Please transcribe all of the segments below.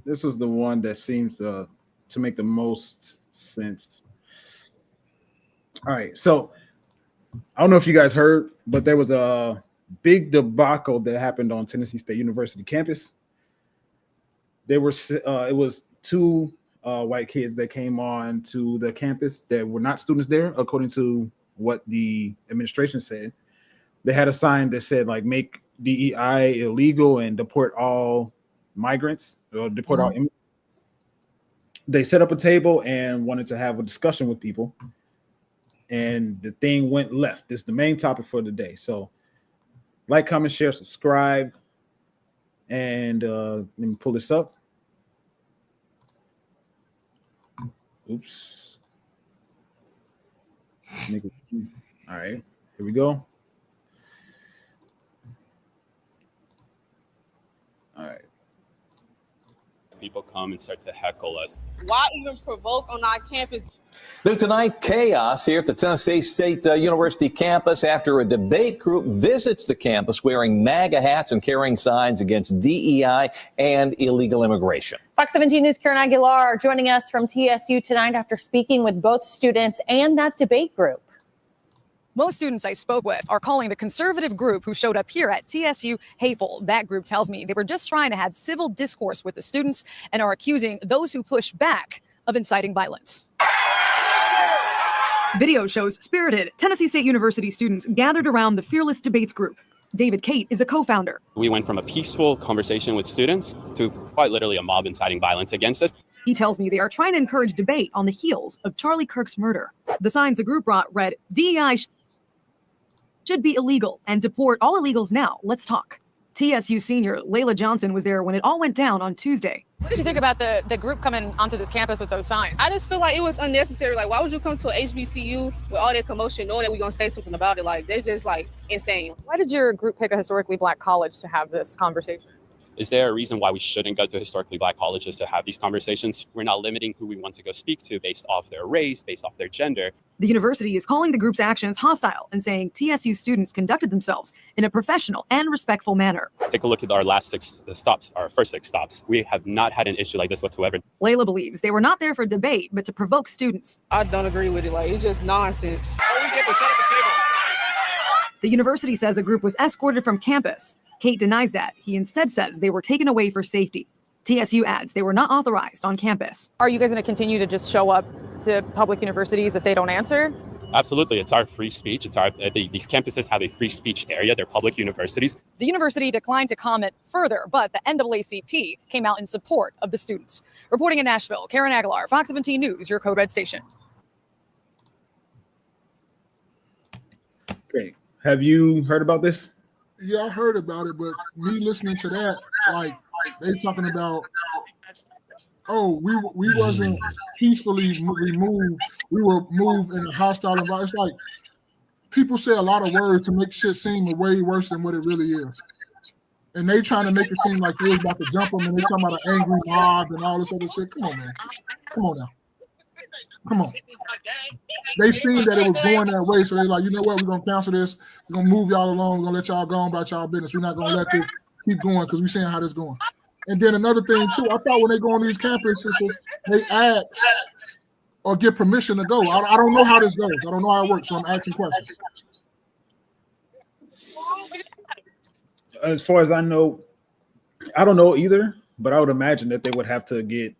this was the one that seems to make the most sense. All right, so I don't know if you guys heard, but there was a big debacle that happened on Tennessee State University campus. It was two white kids that came on to the campus that were not students there, according to what the administration said. They had a sign that said like make DEI illegal and deport all migrants or deport all immigrants. They set up a table and wanted to have a discussion with people, and the thing went left. This is the main topic for the day. So like, comment, share, subscribe, and let me pull this up. Oops. All right, here we go. All right. People come and start to heckle us. Why even provoke on our campus? New tonight, chaos here at the Tennessee State University campus after a debate group visits the campus wearing Maga hats and carrying signs against DEI and illegal immigration. Fox 17 News' Karen Aguilar joining us from TSU tonight after speaking with both students and that debate group. Most students I spoke with are calling the conservative group who showed up here at TSU hateful. That group tells me they were just trying to have civil discourse with the students and are accusing those who push back of inciting violence. Video shows spirited Tennessee State University students gathered around the Fearless Debates group. David Cate is a co-founder. We went from a peaceful conversation with students to quite literally a mob inciting violence against us. He tells me they are trying to encourage debate on the heels of Charlie Kirk's murder. The signs the group brought read, DEI should be illegal and deport all illegals now. Let's talk. TSU senior Layla Johnson was there when it all went down on Tuesday. What did you think about the group coming onto this campus with those signs? I just feel like it was unnecessary. Like, why would you come to a HBCU with all that commotion knowing that we're going to say something about it? Like, they're just, like, insane. Why did your group pick a historically black college to have this conversation? Is there a reason why we shouldn't go to historically black colleges to have these conversations? We're not limiting who we want to go speak to based off their race, based off their gender. The university is calling the group's actions hostile and saying TSU students conducted themselves in a professional and respectful manner. Take a look at our last six stops, our first six stops. We have not had an issue like this whatsoever. Layla believes they were not there for debate, but to provoke students. I don't agree with it. Like, it's just nonsense. The university says a group was escorted from campus. Cate denies that. He instead says they were taken away for safety. TSU adds they were not authorized on campus. Are you guys going to continue to just show up to public universities if they don't answer? Absolutely. It's our free speech. It's these campuses have a free speech area. They're public universities. The university declined to comment further, but the NAACP came out in support of the students. Reporting in Nashville, Karen Aguilar, Fox 17 News, your Code Red station. Great. Have you heard about this? Yeah, I heard about it, but me listening to that, like, they talking about, oh, we wasn't peacefully removed. We were moved in a hostile environment. It's like people say a lot of words to make shit seem way worse than what it really is. And they trying to make it seem like they was about to jump them, and they talking about an angry mob and all this other shit. Come on, man. Come on now. Come on. They seen that it was going that way, so they're like, you know what? We're going to cancel this. We're going to move y'all along. We're going to let y'all go on about y'all business. We're not going to let this keep going because we're seeing how this going. And then another thing, too, I thought when they go on these campuses, they ask or get permission to go. I don't know how this goes. I don't know how it works, so I'm asking questions. As far as I know, I don't know either, but I would imagine that they would have to get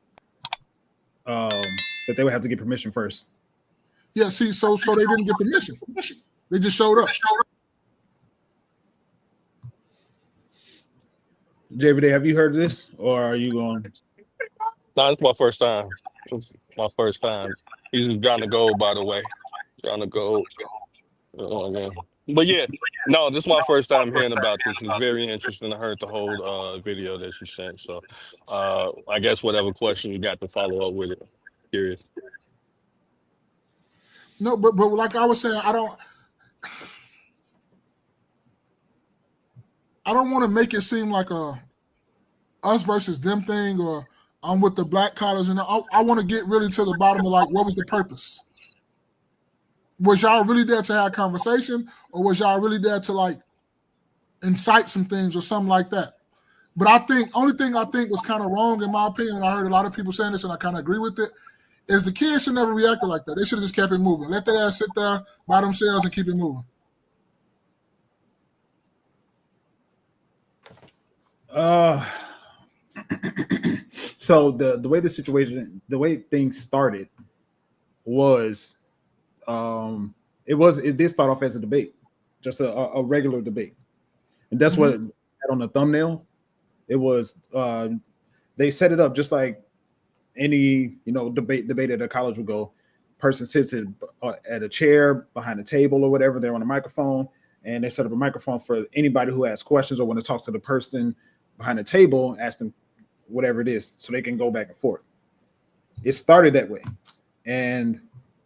permission first. Yeah, see, so they didn't get permission. They just showed up. JVD, have you heard of this, or are you going? No, it's my first time. It's my first time. He's trying to go, by the way. Trying to go. But yeah, no, this is my first time hearing about this. It's very interesting. I heard the whole video that you sent. So I guess whatever question you got to follow up with it. Curious. No, but like I was saying, I don't want to make it seem like a us versus them thing, or I'm with the black college, and I want to get really to the bottom of, like, what was the purpose? Was y'all really there to have a conversation, or was y'all really there to, like, incite some things or something like that? But I think only thing I think was kind of wrong in my opinion. I heard a lot of people saying this, and I kind of agree with it. Is the kids should never reacted like that. They should have just kept it moving. Let their ass sit there by themselves and keep it moving. So the way the way things started was, it did start off as a debate, just a regular debate, and that's what it had on the thumbnail. It was they set it up just like any debate at a college would go. Person sits at a chair behind a table or whatever. They're on a microphone, and they set up a microphone for anybody who has questions or want to talk to the person behind the table, ask them whatever it is, so they can go back and forth. It started that way, and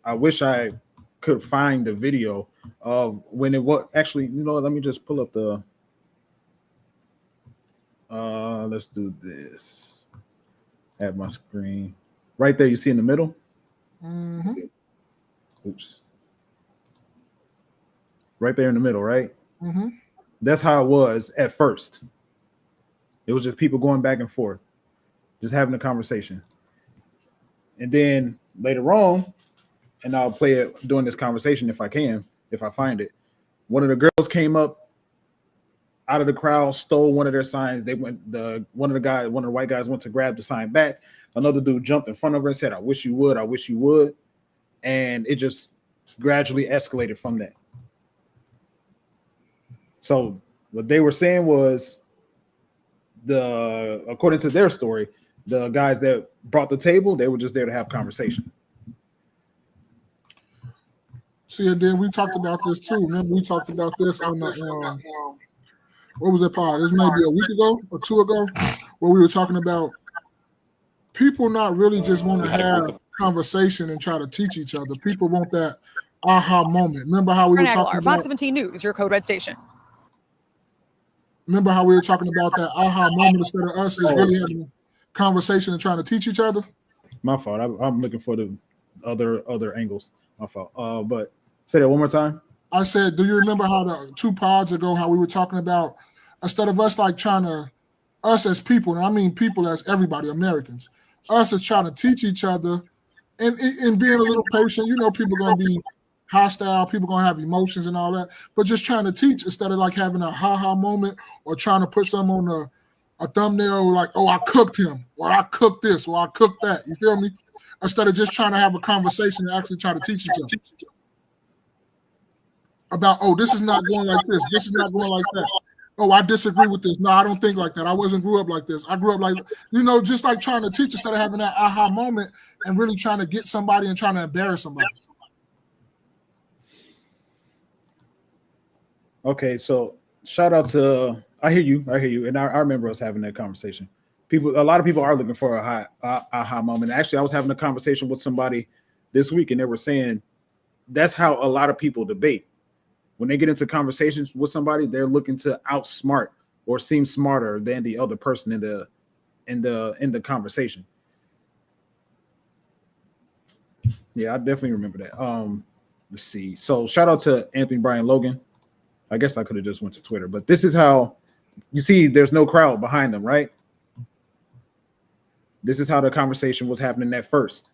I wish I could find the video of when it was actually. Let me just pull up the. Let's do this. At my screen, right there. You see in the middle. Oops. Right there in the middle, right? That's how it was at first. It was just people going back and forth, just having a conversation. And then later on, and I'll play it during this conversation if I find it. One of the girls came up out of the crowd, stole one of their signs. One of the white guys went to grab the sign back. Another dude jumped in front of her and said, "I wish you would, I wish you would." And it just gradually escalated from that. So what they were saying was, according to their story, the guys that brought the table, they were just there to have conversation. See, and then we talked about this too. Remember, we talked about this on the what was that pod? This may be a week ago or two ago, where we were talking about people not really just want to have conversation and try to teach each other. People want that aha moment. Remember how we were talking about Fox 17 News, your code red station. Remember how we were talking about that aha moment instead of us just really having a conversation and trying to teach each other? My fault. I'm looking for the other angles. My fault. But say that one more time. I said, do you remember how the 2 pods ago, how we were talking about, instead of us like trying to, us as people, and I mean people as everybody, Americans, us as trying to teach each other and being a little patient. People are going to be hostile, people are going to have emotions and all that, but just trying to teach instead of like having a ha-ha moment or trying to put something on a thumbnail like, oh, I cooked him, or I cooked this, or I cooked that. You feel me? Instead of just trying to have a conversation and actually try to teach each other about, oh, this is not going like this. This is not going like that. Oh, I disagree with this. No, I don't think like that. I wasn't grew up like this. I grew up like, just like trying to teach instead of having that aha moment and really trying to get somebody and trying to embarrass somebody. Okay, so shout out to, I hear you. And I remember us having that conversation. A lot of people are looking for a aha moment. Actually, I was having a conversation with somebody this week, and they were saying that's how a lot of people debate. When they get into conversations with somebody, they're looking to outsmart or seem smarter than the other person in the conversation. Yeah, I definitely remember that. Let's see. So shout out to Anthony Brian Logan. I guess I could have just went to Twitter, but this is how you see there's no crowd behind them, right? This is how the conversation was happening at first.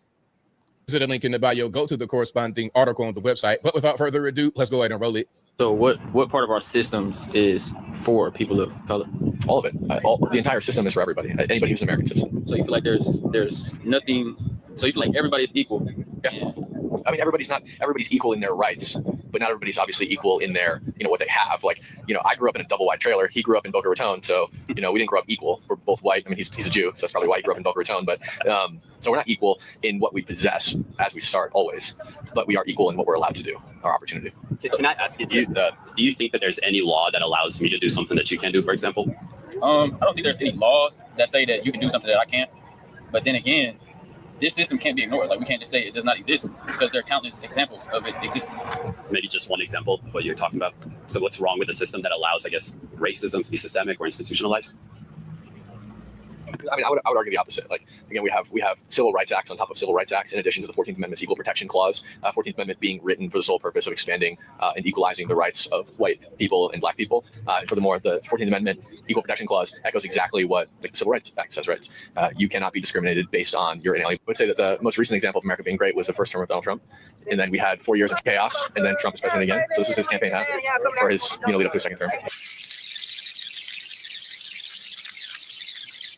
Visit a link in the bio, go to the corresponding article on the website. But without further ado, let's go ahead and roll it. So what part of our systems is for people of color? All of it. The entire system is for everybody. Anybody who's an American citizen. So you feel like there's nothing. So you feel like everybody is equal. Yeah. I mean, everybody's equal in their rights, but not everybody's obviously equal in their, what they have. Like, I grew up in a double wide trailer. He grew up in Boca Raton. So, we didn't grow up equal. We're both white. I mean, he's a Jew, so that's probably why he grew up in Boca Raton. But so we're not equal in what we possess as we start always, but we are equal in what we're allowed to do, our opportunity. Can I ask you, do you think that there's any law that allows me to do something that you can't do, for example? I don't think there's any laws that say that you can do something that I can't. But then again, this system can't be ignored. Like, we can't just say it does not exist because there are countless examples of it existing. Maybe just one example of what you're talking about. So what's wrong with the system that allows, I guess, racism to be systemic or institutionalized? I mean, I would argue the opposite. Like, again, we have civil rights acts on top of civil rights acts, in addition to the 14th Amendment's equal protection clause. 14th Amendment being written for the sole purpose of expanding and equalizing the rights of white people and black people. Furthermore, the 14th Amendment equal protection clause echoes exactly what the Civil Rights Act says, right? You cannot be discriminated based on your inalienable. I would say that the most recent example of America being great was the first term of Donald Trump. And then we had 4 years of chaos, and then Trump is president again. So this is his campaign now, or his, lead up to his second term.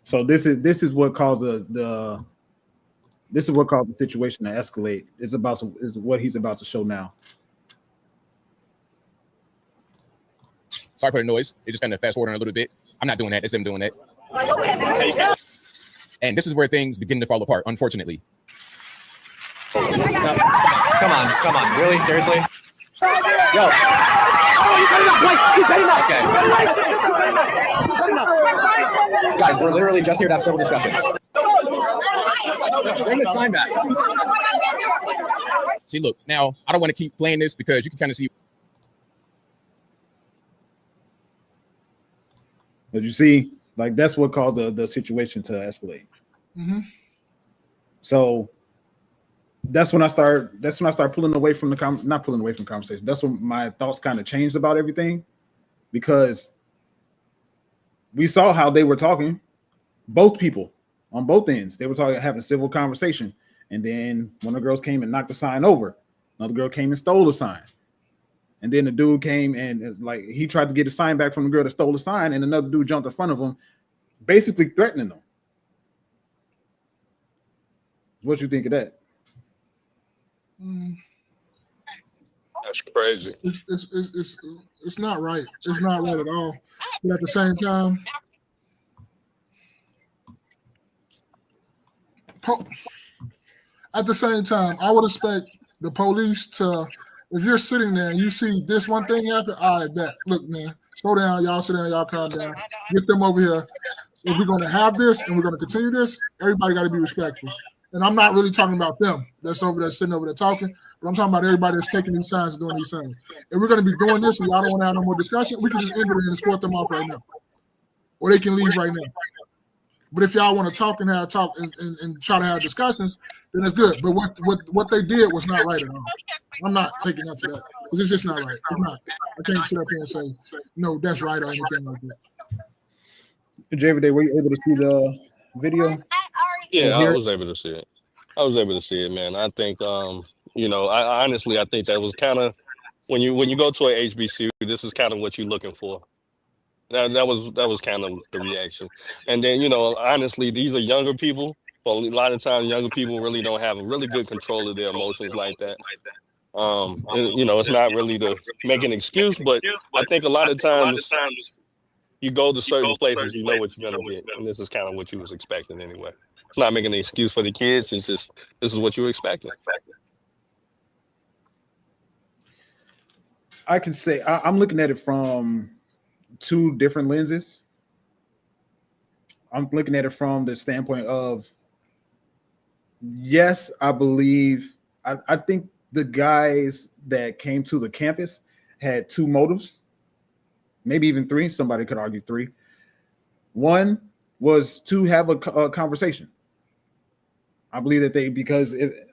So this is what caused the situation to escalate. Is what he's about to show now. Sorry for the noise. It just kind of fast forwarding a little bit. I'm not doing that. It's them doing that. And this is where things begin to fall apart, unfortunately. Come on, really? Seriously? Yo. Okay. Guys, we're literally just here to have civil discussions. Bring the sign back. See, look, now I don't want to keep playing this because you can kind of see. But you see, like that's what caused the situation to escalate. Mm-hmm. So that's when I start pulling away from not pulling away from the conversation. That's when my thoughts kind of changed about everything, because we saw how they were talking, both people on both ends. They were having a civil conversation, and then one of the girls came and knocked the sign over. Another girl came and stole the sign. And then the dude came and like he tried to get the sign back from the girl that stole the sign, and another dude jumped in front of him, basically threatening them. What you think of that? That's crazy. It's not right. It's not right at all. But at the same time, I would expect the police to. If you're sitting there and you see this one thing happen, I bet. Look, man, slow down. Y'all sit down. Y'all calm down. Get them over here. If we're going to have this and we're going to continue this, everybody got to be respectful. And I'm not really talking about them that's over there sitting over there talking, but I'm talking about everybody that's taking these signs and doing these things. If we're going to be doing this and y'all don't want to have no more discussion, we can just end it and escort them off right now. Or they can leave right now. But if y'all want to talk and have talk and try to have discussions, then it's good. But what they did was not right at all. I'm not taking up to that because it's just not right. It's not. I can't sit up here and say, no, that's right or anything like that. Javier, were you able to see the video? Yeah, I was able to see it. Man. I think, I honestly, I think that was kind of when you go to an HBCU, this is kind of what you're looking for. That was kind of the reaction. And then, honestly, these are younger people. Well, a lot of times younger people really don't have a really good control of their emotions like that. It's not really to make an excuse, but I think a lot of times you go to certain places, you know what you're going to get. And this is kind of what you was expecting anyway. It's not making an excuse for the kids. It's just, this is what you were expecting. I can say I'm looking at it from two different lenses. I'm looking at it from the standpoint of, yes, I believe, I think the guys that came to the campus had two motives, maybe even three. Somebody could argue three. One was to have a conversation. I believe that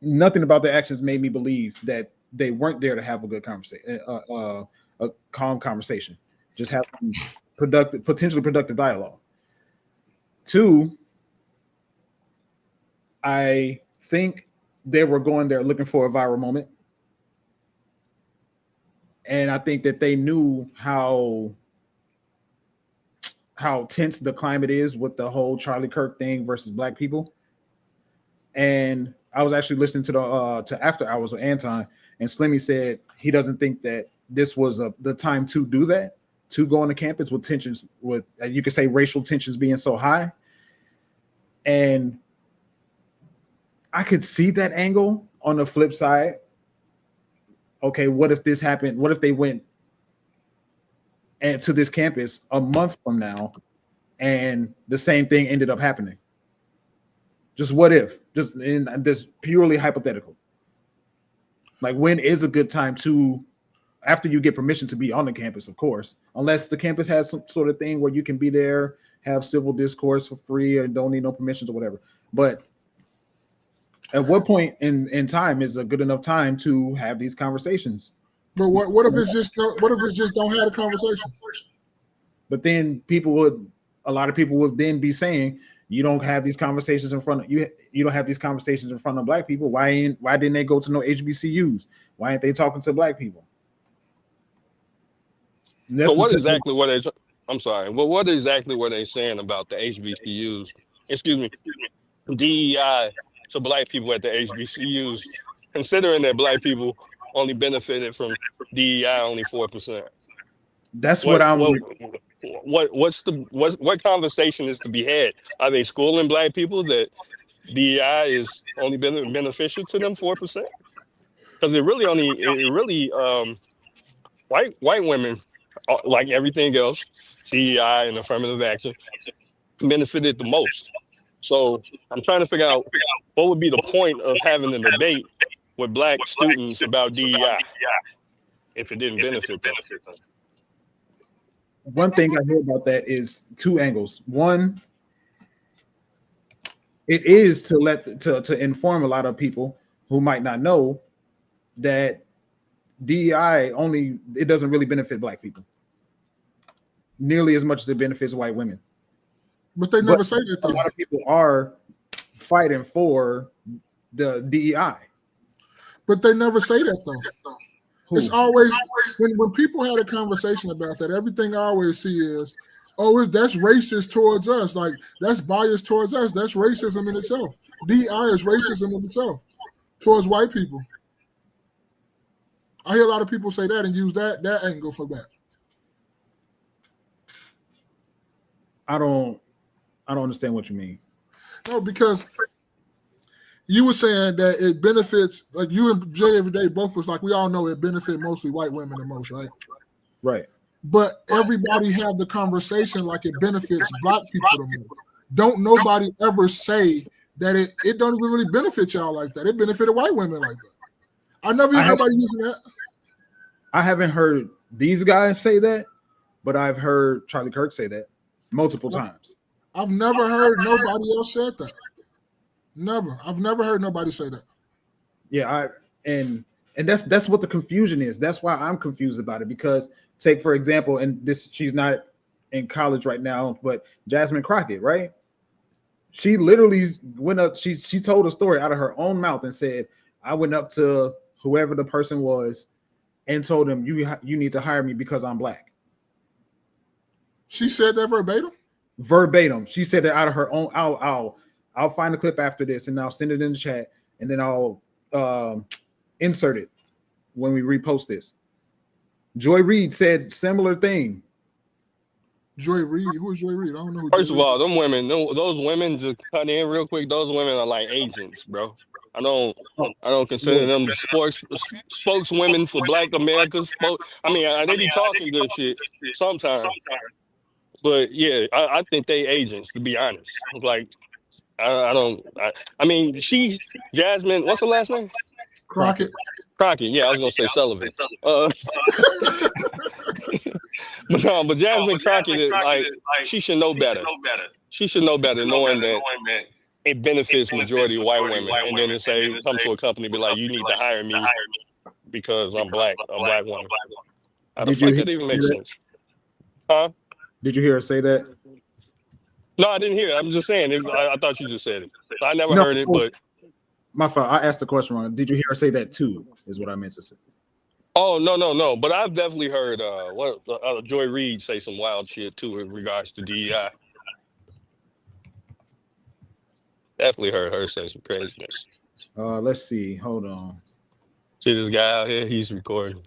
nothing about their actions made me believe that they weren't there to have a good conversation, a calm conversation, just have potentially productive dialogue. Two, I think they were going there looking for a viral moment. And I think that they knew how tense the climate is with the whole Charlie Kirk thing versus black people. And I was actually listening to After Hours with Anton, and Slimmy said he doesn't think that this was the time to do that, to go on the campus with tensions, with you could say racial tensions being so high. And I could see that angle. On the flip side, okay, what if this happened? What if they went to this campus a month from now and the same thing ended up happening? Just what if? Just in this purely hypothetical. Like, when is a good time to, after you get permission to be on the campus, of course, unless the campus has some sort of thing where you can be there have civil discourse for free or don't need no permissions or whatever. But at what point in time is a good enough time to have these conversations? But what if it's just don't have a conversation? But then a lot of people would then be saying, you don't have these conversations in front of you. You don't have these conversations in front of black people. Why didn't they go to no HBCUs? Why aren't they talking to black people? So what exactly were they? I'm sorry. Well, what exactly were they saying about the HBCUs? Excuse me, DEI to black people at the HBCUs, considering that black people only benefited from DEI only 4%. That's what conversation is to be had? Are they schooling black people that DEI is only beneficial to them 4%? Because it really white women, like everything else, DEI and affirmative action, benefited the most. So I'm trying to figure out what would be the point of having a debate with black students about DEI if it didn't benefit them. One thing I hear about that is two angles. One, it is to inform a lot of people who might not know that DEI it doesn't really benefit black people nearly as much as it benefits white women. But they never say that though. A lot of people are fighting for the DEI. But they never say that though. It's always when people had a conversation about that, everything I always see is, oh, that's racist towards us. Like that's biased towards us. That's racism in itself. DEI is racism in itself towards white people. I hear a lot of people say that and use that angle for that. I don't understand what you mean. No, because you were saying that it benefits, like you and Jay every day, both of us, like we all know it benefits mostly white women the most, right? Right. But everybody have the conversation like it benefits black people the most. Don't nobody ever say that it don't even really benefit y'all like that. It benefited white women like that. I never hear nobody using that. I haven't heard these guys say that, but I've heard Charlie Kirk say that multiple times. I've never heard nobody else said that. Never. I've never heard nobody say that. Yeah, and that's what the confusion is. That's why I'm confused about it. Because take for example, and she's not in college right now, but Jasmine Crockett, right? She literally went up. She told a story out of her own mouth and said, "I went up to whoever the person was and told him you need to hire me because I'm black." She said that verbatim. Verbatim. She said that out of her own. I'll find the clip after this and I'll send it in the chat and then I'll insert it when we repost this. Joy Reid said similar thing. Joy Reid? Who is Joy Reid? I don't know. First of all, those women just cut in real quick. Those women are like agents, bro. I don't consider them spokeswomen for Black America. I mean, they be talking good shit sometimes, but yeah, I think they agents, to be honest. Like, I mean, Jasmine, what's her last name? Crockett. Yeah, I was gonna say Sullivan. But Jasmine Crockett, like, she should know better. She should know better, knowing that it benefits majority of white women, and then come to a company and be like, you need to hire me because I'm black, a black woman. How the fuck that even make sense? Huh? Did you hear her say that? No, I didn't hear it. I'm just saying. I thought you just said it. So I never heard it, but my fault. I asked the question wrong. Did you hear her say that too? Is what I meant to say. Oh no. But I've definitely heard Joy Reid say some wild shit too in regards to DEI. Definitely heard her say some craziness. Let's see. Hold on. See this guy out here? He's recording.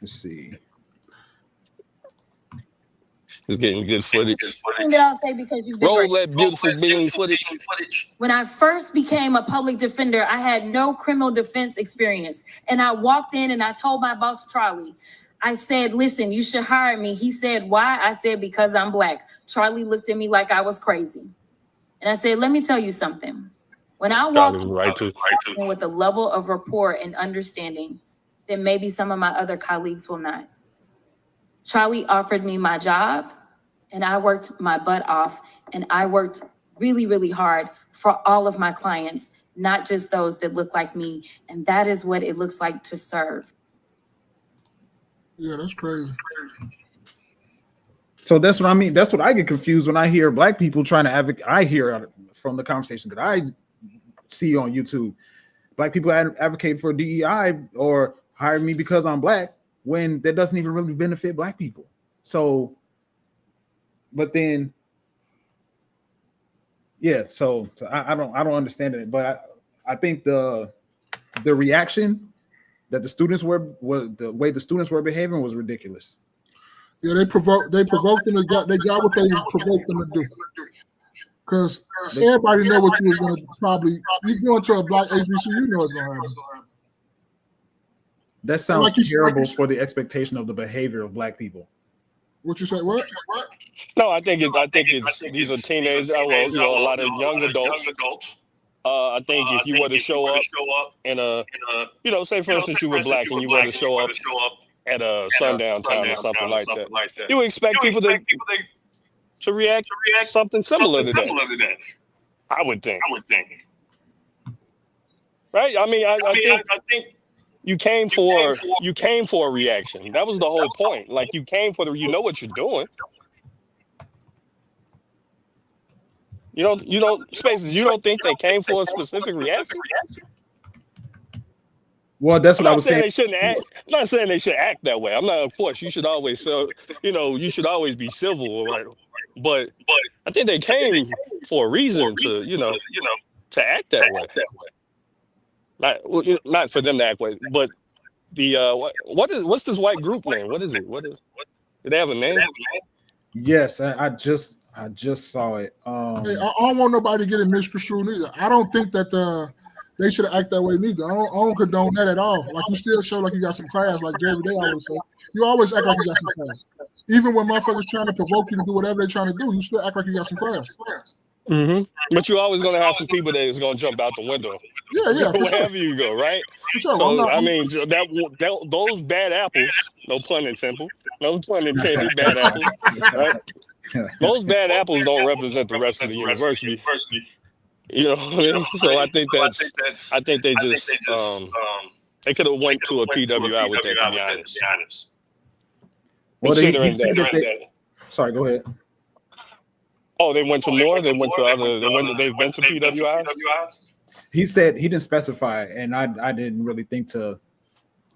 Let's see. He's getting good footage. I'll say because you've been roll that beautiful being footage. When I first became a public defender, I had no criminal defense experience. And I walked in and I told my boss, Charlie, I said, listen, you should hire me. He said, why? I said, because I'm black. Charlie looked at me like I was crazy. And I said, let me tell you something. When I walked in with a level of rapport and understanding, then maybe some of my other colleagues will not. Charlie offered me my job, and I worked my butt off, and I worked really, really hard for all of my clients, not just those that look like me. And that is what it looks like to serve. Yeah, that's crazy. So that's what I mean. That's what I get confused when I hear black people trying to advocate. I hear from the conversation that I see on YouTube, black people advocate for DEI or hire me because I'm black, when that doesn't even really benefit black people. So, but then, yeah. So I don't understand it. But I think the reaction that the students were the way the students were behaving was ridiculous. Yeah, they provoked them. They got what they provoked them to do. Because everybody know what you was going to probably. You go into a black HBCU, you know it's going to happen. That sounds terrible for the expectation of the behavior of black people. What you say? What? No, I think it's these are teenagers. Well, a lot of young adults. I think if you were to show up in a, say for instance you were black and you were to show up at a sundown time or something like that, you would expect people to react something similar to that. I would think. Right? I mean, I think you came for a reaction. That was the whole point. Like you came for what you're doing. You don't Spaces. You don't think they came for a specific reaction? Well, that's what I was saying. They shouldn't act. I'm not saying they should act that way. I'm not. Of course, you should always. You should always be civil, right? But I think they came for a reason to to act that way. Not for them to act way, but the what's this white group name? What is it? Do they have a name? Yes, I just saw it. Hey, I don't want nobody to get it misconstrued either. I don't think that they should act that way neither. I don't condone that at all. Like you still show like you got some class, like Jerry Day always say. You always act like you got some class. Even when motherfuckers trying to provoke you to do whatever they're trying to do, you still act like you got some class. Mm-hmm. But you're always gonna have some people that is gonna jump out the window. Yeah, for wherever sure. you go, right? For sure. So those bad apples, no pun intended, bad apples, right? Those bad apples don't represent the rest of the university. You know what I mean? So I think they just they could have went to a PWI with that, to be honest. Well, Considering that. Sorry, go ahead. Oh, they went to more. They went to other. They've been to PWIs. He said he didn't specify, and I didn't really think to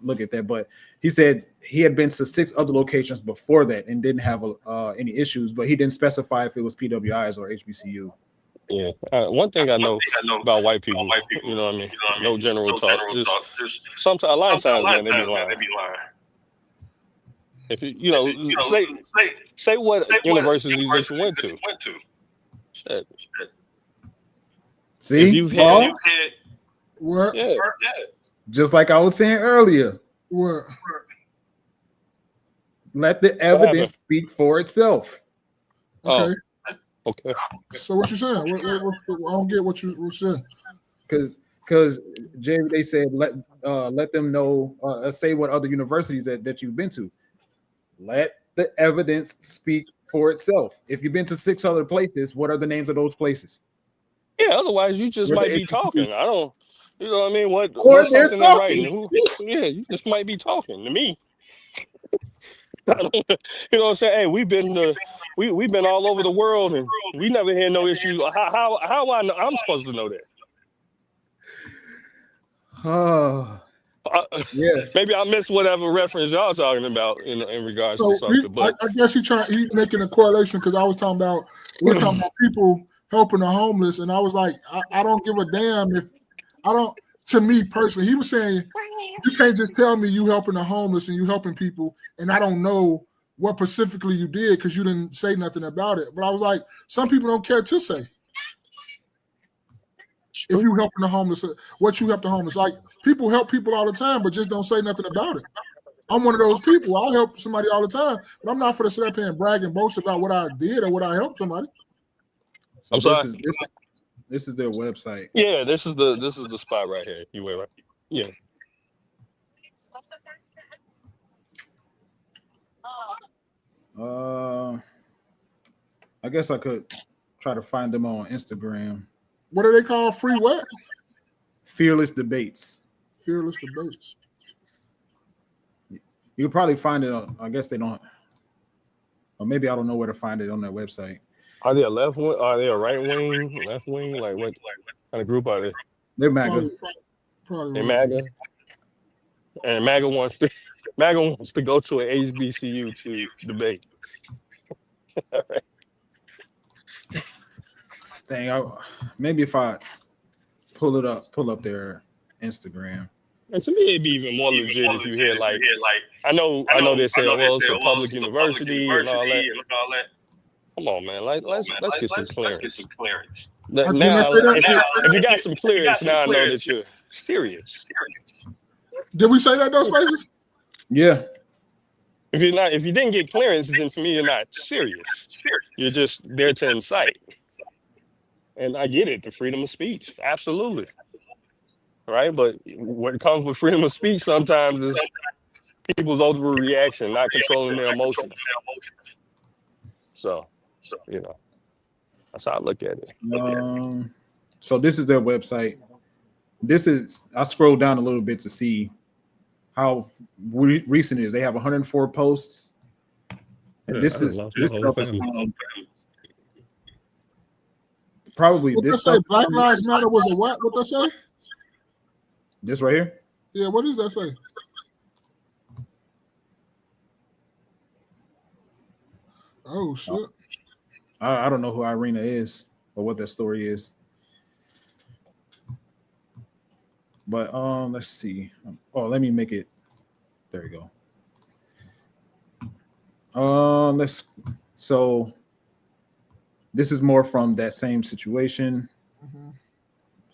look at that, but he said he had been to 6 other locations before that and didn't have any issues, but he didn't specify if it was PWIs or HBCU. Yeah, one thing I know about white people, you know what I mean? No general talk. Just sometimes, a lot of times, man, they be lying. If say what universities that you went to. Shit. See, if you've had what? Yeah. Just like I was saying earlier. What? Let the evidence speak for itself. Okay. Okay. So what you saying? I don't get what you saying. Because Jay, they said let them know. Say what other universities that you've been to. Let the evidence speak for itself. If you've been to 6 other places, what are the names of those places? Yeah, otherwise you just might be talking. I don't, you know what I mean? What's they're something talking. in writing? Yeah, you just might be talking to me. You know what I'm saying? Hey, we've been all over the world and we never had no issue. How I know? I'm supposed to know that. Yeah. Maybe I missed whatever reference y'all talking about in regards to something. But I guess he's making a correlation because we're talking about people helping the homeless, and I was like, I don't give a damn if I don't. To me personally, he was saying you can't just tell me you helping the homeless and you helping people, and I don't know what specifically you did because you didn't say nothing about it. But I was like, some people don't care to say. If you helping the homeless, what you help the homeless, like people help people all the time, but just don't say nothing about it. I'm one of those people. I'll help somebody all the time, but I'm not for to sit up here and brag and boast about what I did or what I helped somebody. I'm sorry. This is their website. Yeah, this is the spot right here. You were right. Yeah. I guess I could try to find them on Instagram. What are they called? Free what? Fearless Debates. Fearless Debates. You could probably find it on, I guess they don't, or maybe I don't know where to find it on their website. Are they a left wing? Are they a right wing? Left wing? Like what kind of group are they? They're MAGA. Probably They're MAGA. And MAGA wants to go to an HBCU to debate. Dang, maybe if I pull up their Instagram. And to me, it'd be even more legit if you hear like, I know they say, well, it's a public university and all that. Come on, man, let's get some clearance. Now, if you got some clearance, now I know that you're serious. Did we say that those places? Yeah. If you didn't get clearance, then to me you're not serious. You're just there to incite. And I get it, the freedom of speech, absolutely. Right, but what comes with freedom of speech sometimes is people's overreaction, not controlling their emotions. So, that's how I look at it. So this is their website. I scrolled down a little bit to see how recent it is. They have 104 posts. And this stuff is probably what this they say, Black Lives Matter was a what? What they say? This right here? Yeah, what does that say? Oh shit. I don't know who Irina is or what that story is. But let's see. Oh, let me make it. There you go. So this is more from that same situation. Mm-hmm.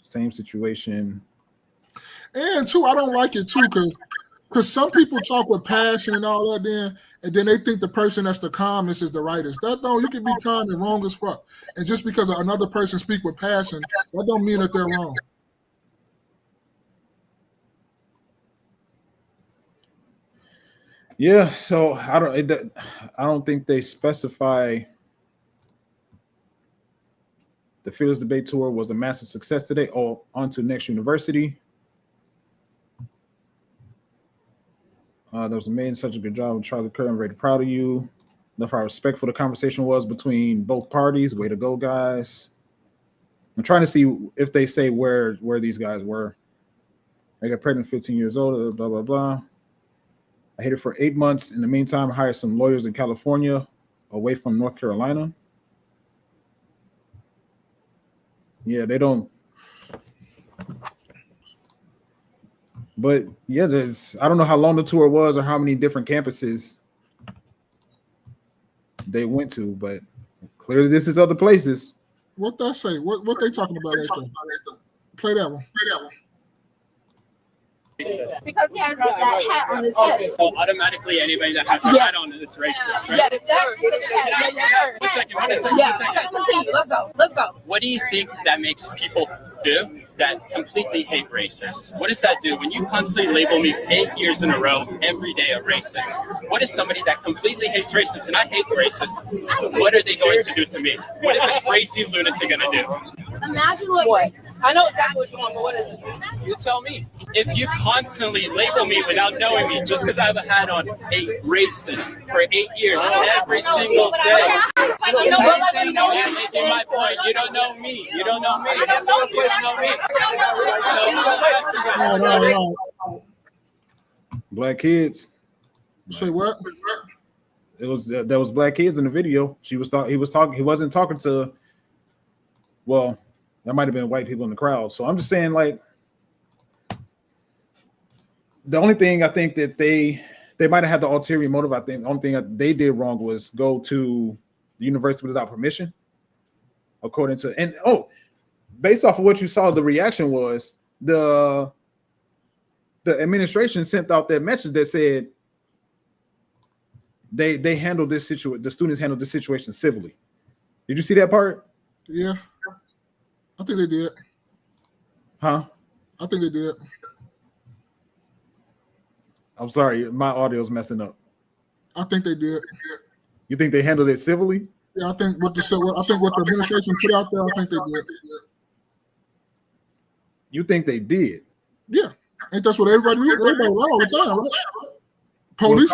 Same situation. And too, I don't like it too, because some people talk with passion and all that, and then they think the person that's the calmest is the rightest. That don't. You can be calm and wrong as fuck, and just because another person speak with passion, that don't mean that they're wrong. Yeah, so I don't think they specify. The Fearless Debate Tour was a massive success today. Oh, on to next university. There was made such a good job with Charlie Kirkr. I'm very proud of you. Love how respectful the conversation was between both parties. Way to go, guys. I'm trying to see if they say where these guys were. I got pregnant 15 years old, blah, blah, blah. I hid it for 8 months. In the meantime, I hired some lawyers in California away from North Carolina. Yeah, they don't. But yeah, I don't know how long the tour was or how many different campuses they went to, but clearly this is other places. What that say? What they talking about right there? Play that one. Because he has that hat on his head. Okay, so automatically anybody that has a hat on is racist, right? Yeah, continue. Let's go. What do you think that makes people do that completely hate racists? What does that do when you constantly label me 8 years in a row, every day a racist? What is somebody that completely hates racists, and I hate racists, what are they going to do to me? What is a crazy lunatic going to do? Imagine what racist. I know exactly what you want, but what is it? You tell me. If you constantly label me without knowing me, just because I have a hat on, a racist for 8 years, every single day. I'm making my point. You don't know me. You don't know me. You don't know me. Black kids. Say what? There was black kids in the video. He wasn't talking to. Well, that might have been white people in the crowd. So I'm just saying, like, the only thing I think that they might have had the ulterior motive. I think the only thing that they did wrong was go to the university without permission. According to based off of what you saw, the reaction was the administration sent out that message that said they handled this situation. The students handled this situation civilly. Did you see that part? Yeah, I think they did. Huh? I think they did. I'm sorry, my audio's messing up. I think they did. You think they handled it civilly? Yeah, I think what the administration put out there, I think they did. You think they did? Yeah, ain't that's what everybody lie all the time, right? Police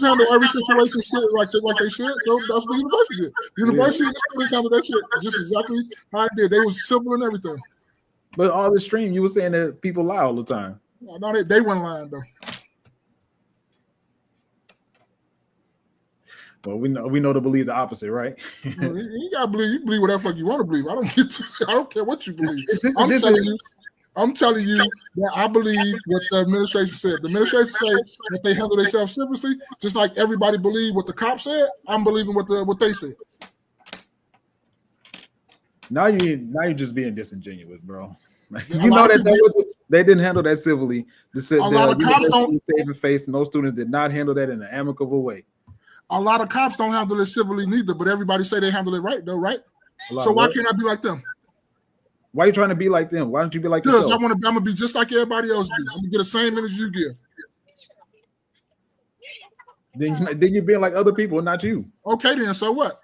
handle every situation shit like they should. So that's what the university did. University and the students handled that shit just exactly how it did. They was civil and everything. But all the stream, you were saying that people lie all the time. No, they weren't lying though. Well, we know to believe the opposite, right? You gotta believe. You believe whatever fuck you want to believe. I don't care what you believe. I'm telling you that I believe what the administration said. The administration said that they handle themselves civilly, just like everybody believed what the cops said. I'm believing what they said. Now you're just being disingenuous, bro. You know that they didn't handle that civilly. A lot of cops don't save face. No students did not handle that in an amicable way. A lot of cops don't handle it civilly neither, but everybody say they handle it right though, right? So why can't I be like them? Why are you trying to be like them? Why don't you be like yourself? Because I'm gonna be just like everybody else be. I'm gonna get the same energy you give. Then you're being like other people, not you. Okay, then so what?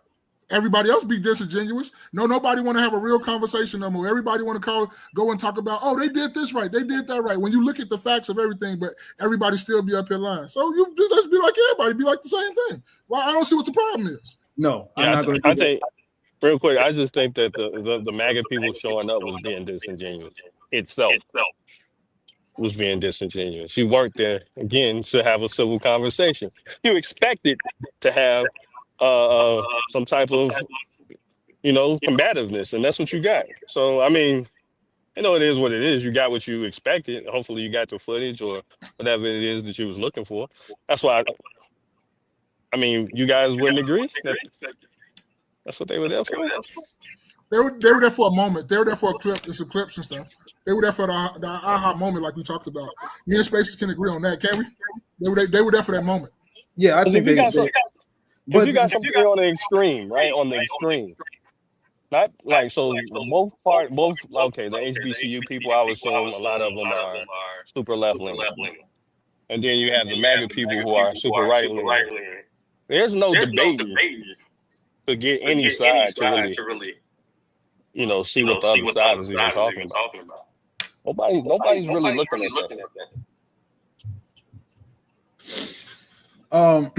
Everybody else be disingenuous. Nobody want to have a real conversation no more. Everybody want to go and talk about, oh, they did this right, they did that right. When you look at the facts of everything, but everybody still be up here lying. So let's be like everybody, be like the same thing. Well, I don't see what the problem is. No, yeah, I think real quick, I just think that the MAGA people showing up was being disingenuous. Itself was being disingenuous. You weren't there again to have a civil conversation. You expected to have some type of, combativeness, and that's what you got. So, I mean, it is what it is. You got what you expected. Hopefully you got the footage or whatever it is that you was looking for. That's why, you guys wouldn't agree that that's what they were there for? They were there for a moment. They were there for a clip and some clips and stuff. They were there for the aha moment like we talked about. Me and Spaces can agree on that, can we? They were there for that moment. Yeah, I think But you got something on the extreme, right? On the extreme. Not like, so the HBCU people, I would assume a lot of them are super left-leaning. And then you have the MAGA people who are super right-leaning. There's no debate to get any side to really, see what the other side is even talking about. Nobody's really looking at that.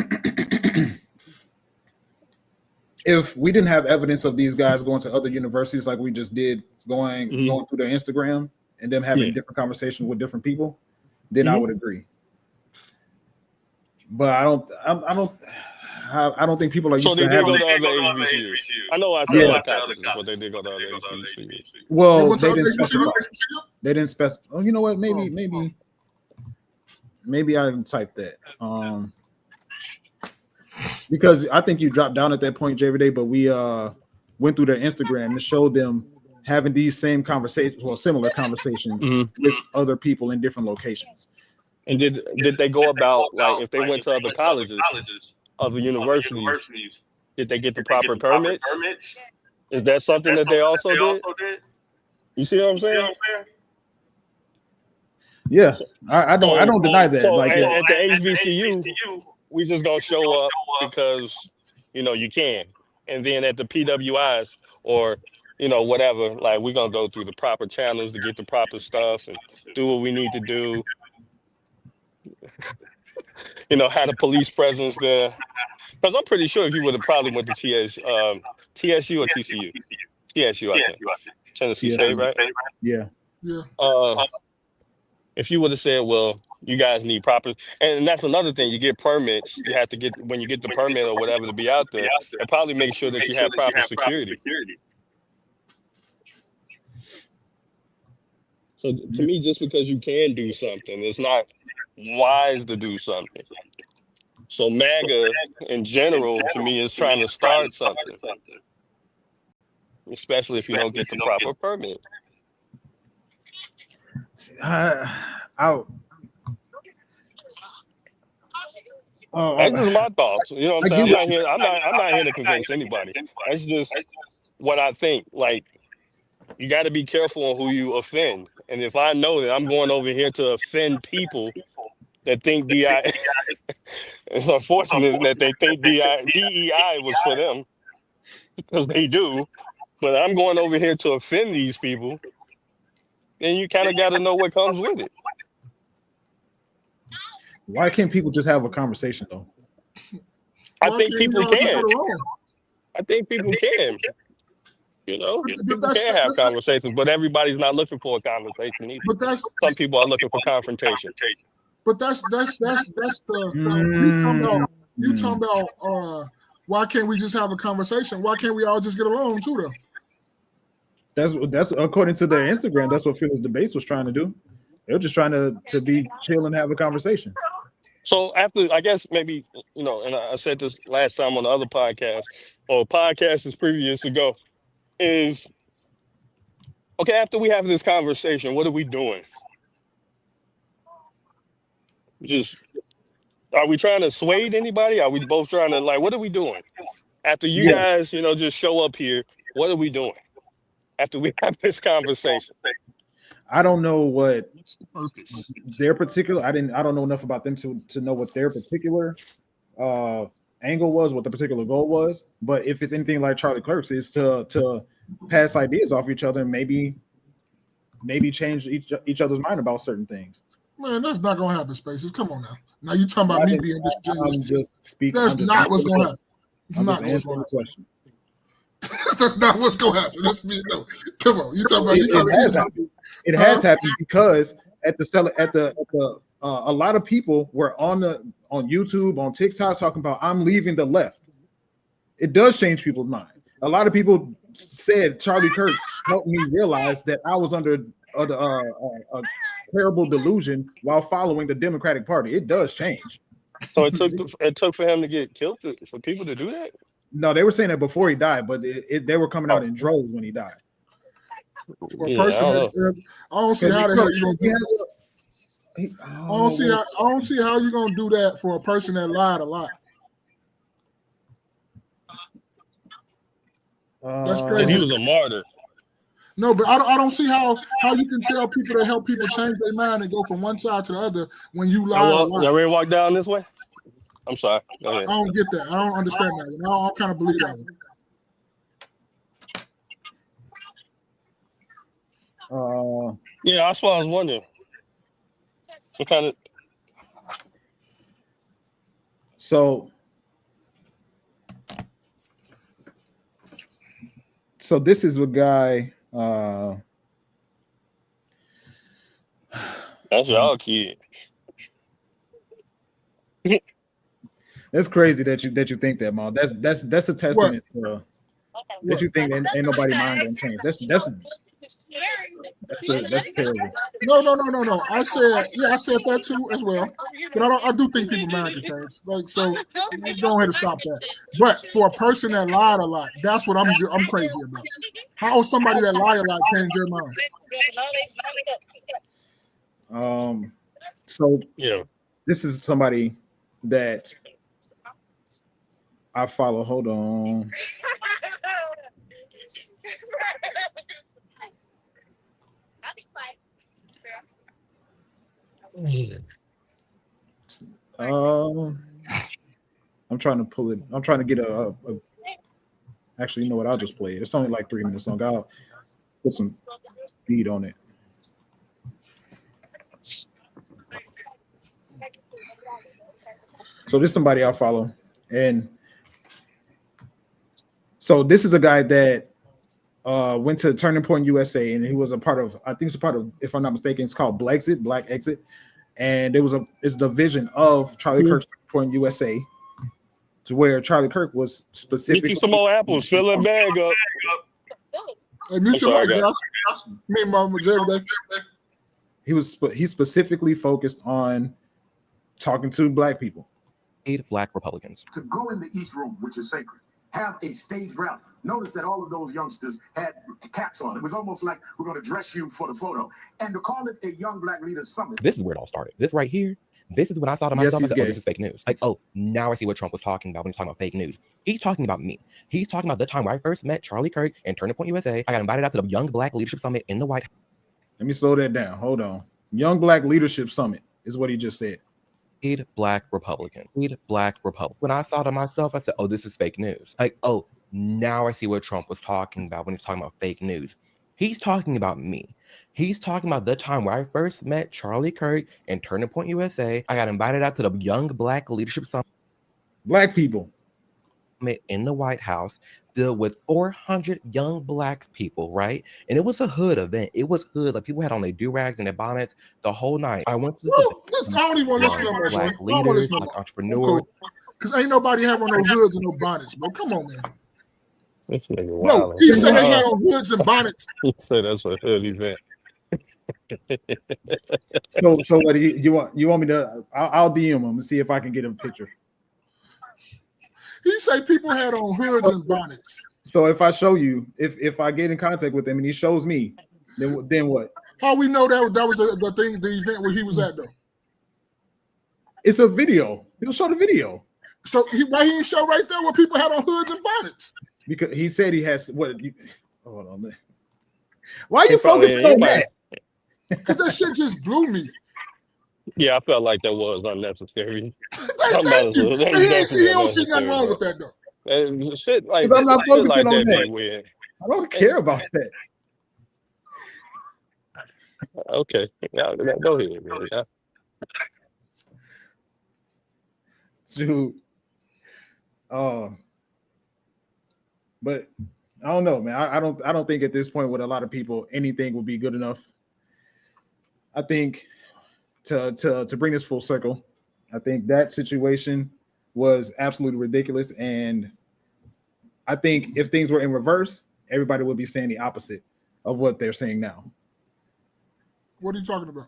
If we didn't have evidence of these guys going to other universities like we just did, going through their Instagram and them having different conversations with different people, then I would agree. But I don't think people are used to having. So they did go to other HBCUs. I know I said other colleges, but they did go to other HBCUs. Well, they didn't specify. They didn't specify. Oh, you know what? Maybe I didn't type that. Because I think you dropped down at that point, JVD, but we went through their Instagram and showed them having these same conversations, well, similar conversations with other people in different locations. And did they go about, like, if they went to other colleges, other universities, did they get the proper permits? Is that something that they also did? You see what I'm saying? Yeah, I don't deny that. So like at the HBCU, we just gonna show up because you can, and then at the PWIs or whatever, like we're gonna go through the proper channels to get the proper stuff and do what we need to do. Have the police presence there, because I'm pretty sure if you would have probably went to TSU or TCU, TSU, I think, Tennessee State, right? Yeah. If you would have said, well, you guys need proper, and that's another thing, you get permits, you have to get, when you get the permit or whatever to be out there, and probably make sure that you have proper security. So to me, just because you can do something, it's not wise to do something. So MAGA in general, to me, is trying to start something, especially if you don't get the proper permit. That's just my thoughts. You know what I'm saying? I'm not here to convince anybody. That's just what I think. Like, you got to be careful on who you offend. And if I know that I'm going over here to offend people, that think DI. It's unfortunate that they think DEI was for them because they do. But I'm going over here to offend these people, and you kind of got to know what comes with it. Why can't people just have a conversation though? I think people can. I think people can. You know, people can have conversations, but everybody's not looking for a conversation either. But that's some people are looking for confrontation. But that's the you talking about why can't we just have a conversation? Why can't we all just get along too though? That's according to their Instagram. That's what Fearless Debates was trying to do. They were just trying to be chill and have a conversation. So after, I guess maybe, you know, and I said this last time on the other podcast, or podcasts previous ago, is, okay, after we have this conversation, what are we doing? Just, are we trying to sway anybody? Are we both trying to, like, what are we doing? After you guys, you know, just show up here, what are we doing? After we have this conversation. I don't know what their particular. I don't know enough about them to know what their particular angle was, what the particular goal was. But if it's anything like Charlie Kirk's, is to pass ideas off each other and maybe change each other's mind about certain things. Man, that's not gonna happen, Spaces. Come on now. Now you talking about me being disingenuous. I'm just speaking. That's not what's gonna happen. It's not what's gonna happen. That's not what's gonna happen. That's me. No. Come on. You talking about it has happened because a lot of people were on YouTube, on TikTok talking about I'm leaving the left. It does change people's mind. A lot of people said Charlie Kirk helped me realize that I was under a terrible delusion while following the Democratic Party. It does change. So it took for him to get killed for people to do that? No, they were saying that before he died, but they were coming out in droves when he died. For a person I don't see how the hell you gonna do that. I don't see how you're gonna do that for a person that lied a lot. That's crazy. He was a martyr. No, but I don't see how you can tell people to help people change their mind and go from one side to the other when you lie a lot. Y'all ready to walk down this way? I'm sorry. Go ahead. I don't get that. I don't understand that one. I don't kind of believe that one. Yeah, that's what I was wondering. What kind of? So this is a guy. That's y'all kid. That's crazy that you think that, Mom. That's a testament to, that you think ain't nobody mind gonna change. That's terrible. No. I said that too as well. But I do think people mind can change. Like, so go ahead and stop that. But for a person that lied a lot, that's what I'm crazy about. How somebody that lied a lot change their mind? So yeah, this is somebody that I follow. Hold on. I'm trying to pull it. I'm trying to get a actually, you know what? I'll just play it. It's only like 3 minutes long. I'll put some speed on it. So this is somebody I follow, and so this is a guy that went to Turning Point USA, and he was a part of, I think it's a part of, if I'm not mistaken, it's called Black Exit, and it's the vision of Charlie Kirk's Turning Point USA, to where Charlie Kirk was specifically. Get you some more apples, fill that bag up. Hey, mute your mic, Josh. Me and Mama Jerry. He's specifically focused on talking to Black people. 8 Black Republicans. To go in the East Room, which is sacred, have a staged rally. Notice that all of those youngsters had caps on. It was almost like we're going to dress you for the photo. And to call it a Young Black Leaders Summit. This is where it all started. This right here, this is when I thought to myself, I said, oh, this is fake news. Like, oh, now I see what Trump was talking about when he's talking about fake news. He's talking about me. He's talking about the time where I first met Charlie Kirk and Turning Point USA. I got invited out to the Young Black Leadership Summit in the White House. Let me slow that down. Hold on. Young Black Leadership Summit is what he just said. Black Republican. Black Republican. When I saw to myself, I said, oh, this is fake news. Like, oh, now I see what Trump was talking about when he's talking about fake news. He's talking about me. He's talking about the time where I first met Charlie Kirk and Turning Point USA. I got invited out to the Young Black Leadership Summit. Black people. In the White House, filled with 400 young black people, right? And it was a hood event. It was hood. Like people had on their do-rags and their bonnets the whole night. I went to this event. I don't even want to listen to no Black more. leaders, like entrepreneurs. Because ain't nobody having no hoods and no bonnets, bro. Come on, man. This nigga No, wild. he said they had on hoods and bonnets. He said that's a hood event. So what you want me to? I'll DM him and see if I can get him a picture. He say people had on hoods and bonnets. So if I show you, if I get in contact with him and he shows me, then what? How we know that was the thing, the event where he was at though? It's a video. He'll show the video. So why he didn't show right there where people had on hoods and bonnets? Because he said he has what? Hold on. Why are you focusing on that? Because that shit just blew me. Yeah, I felt like that was unnecessary. Thank you. He don't see nothing wrong with that though. Shit like I'm not focusing on that. Weird. I don't care about that. Okay, yeah, go ahead, man. Yeah. Dude. But I don't know, man. I don't think at this point with a lot of people anything will be good enough. I think to bring this full circle, I think that situation was absolutely ridiculous. And I think if things were in reverse, everybody would be saying the opposite of what they're saying now. What are you talking about?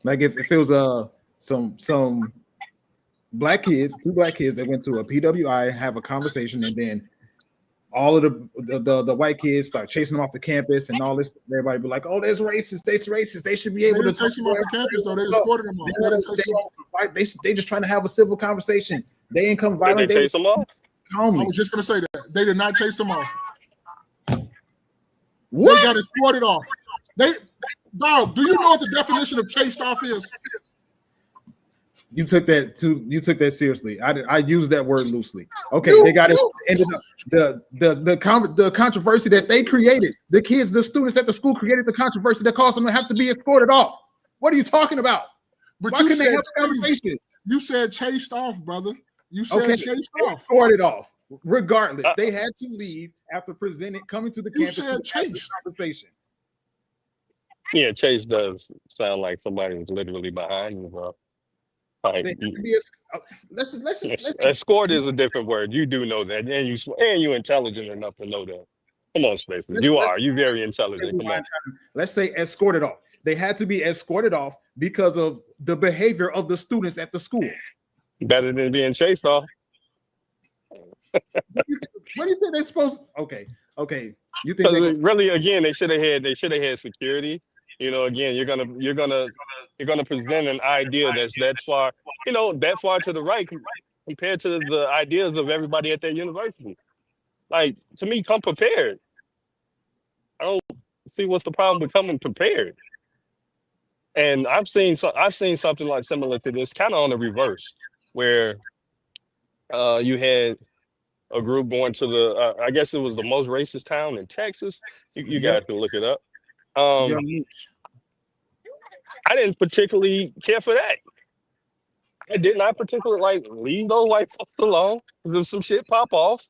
Like if it was some black kids, two black kids that went to a PWI, have a conversation, and then all of the white kids start chasing them off the campus and all this. Everybody be like, "Oh, there's racist. That's racist. They should be able to chase them off the campus though. They escorted them off. They just trying to have a civil conversation. They ain't come violent. Did they chase them off? I was just gonna say that they did not chase them off. What? They got escorted off. Dog, do you know what the definition of chased off is? You took that seriously. I used that word loosely. Okay, they got it. Ended up the controversy that they created. The kids, the students at the school created the controversy that caused them to have to be escorted off. What are you talking about? But Why you couldn't said they have a conversation? You said chased off, brother. You said chased off. Escorted off. Regardless, they had to leave after coming to the campus. You said chased. Conversation. Yeah, chase does sound like somebody was literally behind you, bro. Like, escort is a different word. You do know that, and you're intelligent enough to know that. Come on, Spaces. You're very intelligent. Come on. Let's say escorted off. They had to be escorted off because of the behavior of the students at the school. Better than being chased off. What do you think they're supposed? Okay. You think really? Again, they should have had security. You know, again, you're gonna present an idea that's that far to the right compared to the ideas of everybody at that university. Like, to me, come prepared. I don't see what's the problem with coming prepared. And I've seen something like similar to this, kind of on the reverse, where you had a group going to the I guess it was the most racist town in Texas. You guys can look it up. I didn't particularly care for that. I did not particularly leave those white folks alone. Because if some shit pop off,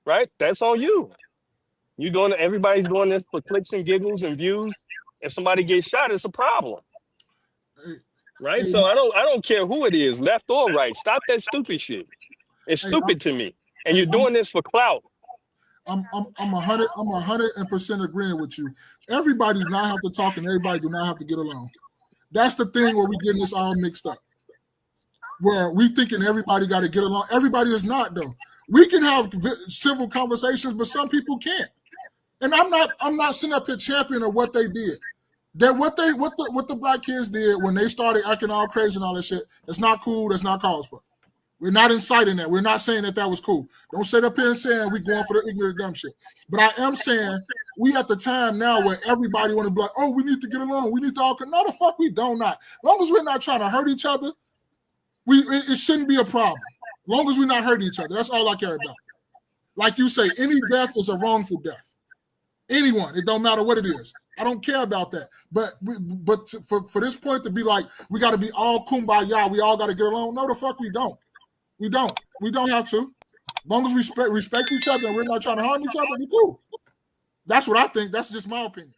right? That's on you. Everybody's doing this for clicks and giggles and views. If somebody gets shot, it's a problem. Right? So I don't care who it is, left or right. Stop that stupid shit. It's stupid to me. And you're doing this for clout. I'm 100% agreeing with you. Everybody do not have to talk and everybody do not have to get along. That's the thing where we getting this all mixed up. Where we thinking everybody got to get along. Everybody is not though. We can have civil conversations, but some people can't. And I'm not sitting up here championing what they did. That what the black kids did when they started acting all crazy and all that shit. That's not cool. That's not cause for. We're not inciting that. We're not saying that was cool. Don't sit up here and saying we're going for the ignorant dumb shit. But I am saying we at the time now where everybody want to be like, oh, we need to get along. We need to all. No, the fuck we don't not. As long as we're not trying to hurt each other, it shouldn't be a problem. As long as we're not hurting each other. That's all I care about. Like you say, any death is a wrongful death. Anyone, it don't matter what it is. I don't care about that. But for this point to be like, we got to be all kumbaya, we all got to get along. No, the fuck we don't. We don't. We don't have to. As long as we respect each other and we're not trying to harm each other, we cool. That's what I think. That's just my opinion.